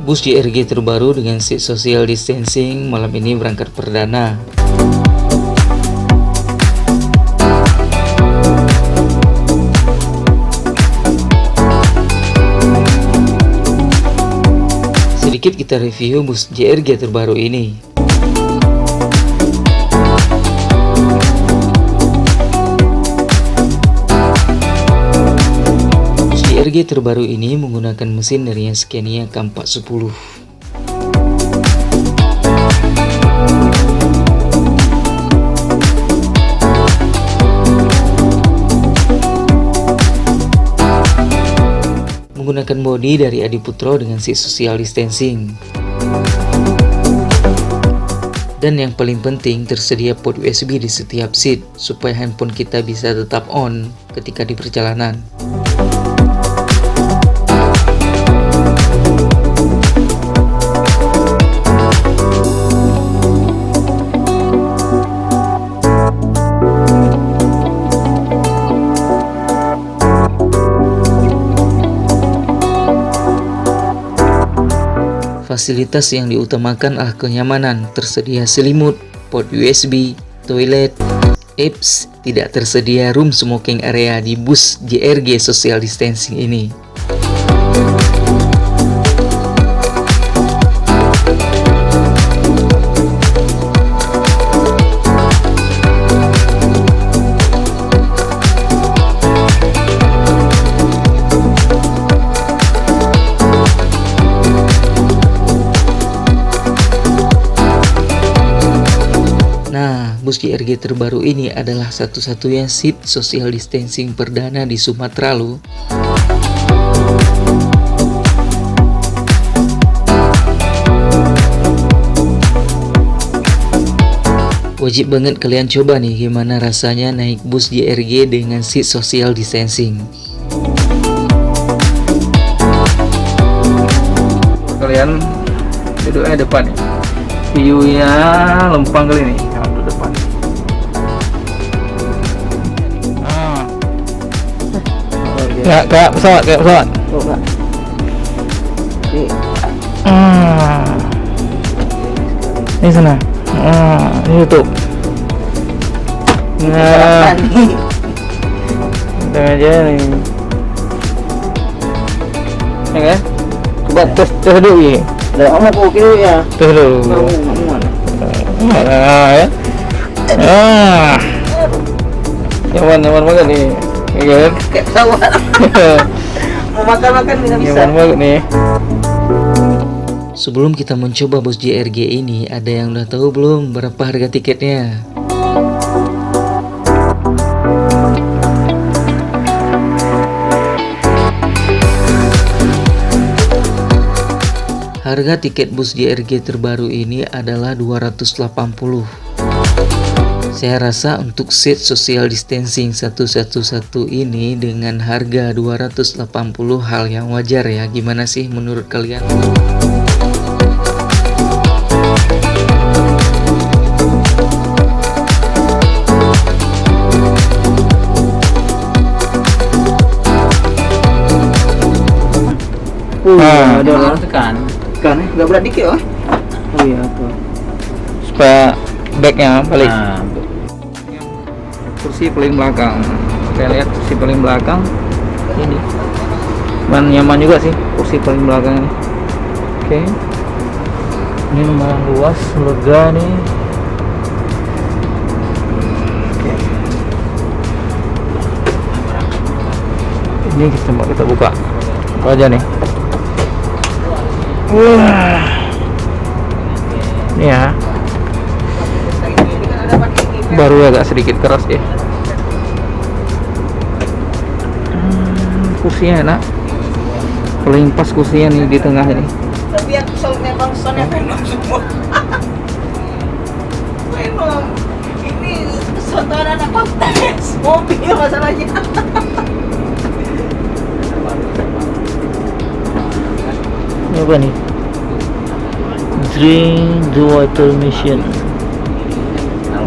Bus JRG terbaru dengan seat social distancing malam ini berangkat perdana. Sedikit kita review bus JRG terbaru ini. JRG terbaru ini menggunakan mesin dari Scania K410. Menggunakan bodi dari Adi Putro dengan seat social distancing. Dan yang paling penting, tersedia port USB di setiap seat supaya handphone kita bisa tetap on ketika di perjalanan. Fasilitas yang diutamakan adalah kenyamanan, tersedia selimut, port USB, toilet, apps, tidak tersedia room smoking area di bus JRG social distancing ini. Nah, bus JRG terbaru ini adalah satu-satunya seat social distancing perdana di Sumatera loh. Wajib banget kalian coba nih gimana rasanya naik bus JRG dengan seat social distancing. Kalian duduknya depan nih. View-nya lempang kali nih, duduk depan. Kayak pesawat, Oh, Kak. Ini sana. Ini YouTube. Nah, kita aja nih. Ya kan? Coba tes dulu ya. Dah mau kau kira ya. Tes dulu. Ya. Nyaman banget nih. Ya kan? Kayak pesawat. Mau makan nggak bisa. Nyaman banget nih. Sebelum kita mencoba bus JRG ini, ada yang udah tahu belum berapa harga tiketnya? Harga tiket bus JRG terbaru ini adalah 280. Saya rasa untuk seat social distancing 111 ini dengan harga 280 hal yang wajar ya. Gimana sih menurut kalian? Ada orang tekan nggak berat dikit oh iya tuh Supaya backnya balik. Kursi paling belakang. Kita lihat kursi paling belakang ini. Nyaman juga sih kursi paling belakang ini. Oke. Ini lumayan luas, lega nih. Oke. Ini kita buka. Apa aja nih? Wah. Ini ya. Baru agak sedikit keras ya. Kursinya enak. Paling pas kursinya nih di tengah ini. tapi yang soalnya bangsa semua memang ini contoh anak kontes mobil masalahnya. Ini apa nih? Drink the water machine.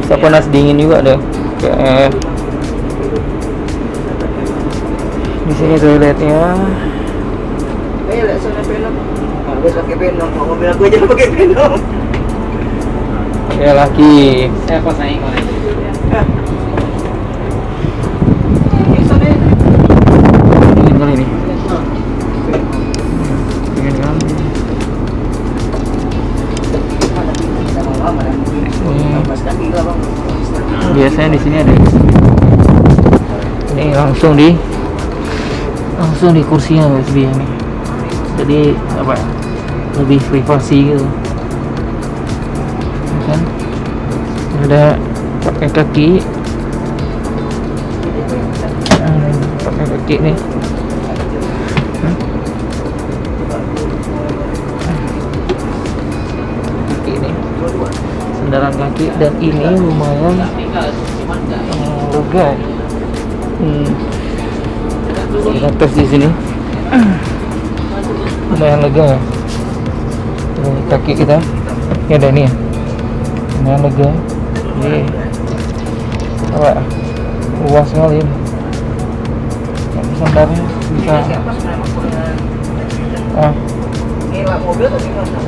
Bisa panas dingin juga deh. Kayak di sini toiletnya. Ayo lihat sana Venom. Harus pakai Venom. Mau mobil aku aja pakai Venom. Ya laki. Saya pasang ikon aja. Dingin kali ini. Dingin kali. Biasanya di sini ada. Ini langsung di kursinya USB ini. Jadi apa ya? Lebih privasi gitu. Kan? Ada pakai kaki. Pakai kaki nih. Kaki ini. Sandaran kaki dan ini lumayan lega. Kita tes di sini. Lumayan lega ya. Ini kaki kita. Ya ada ini ya. Lumayan lega. Ini apa? Luas sekali ini. Sandarnya bisa. Ini mobil atau gimana?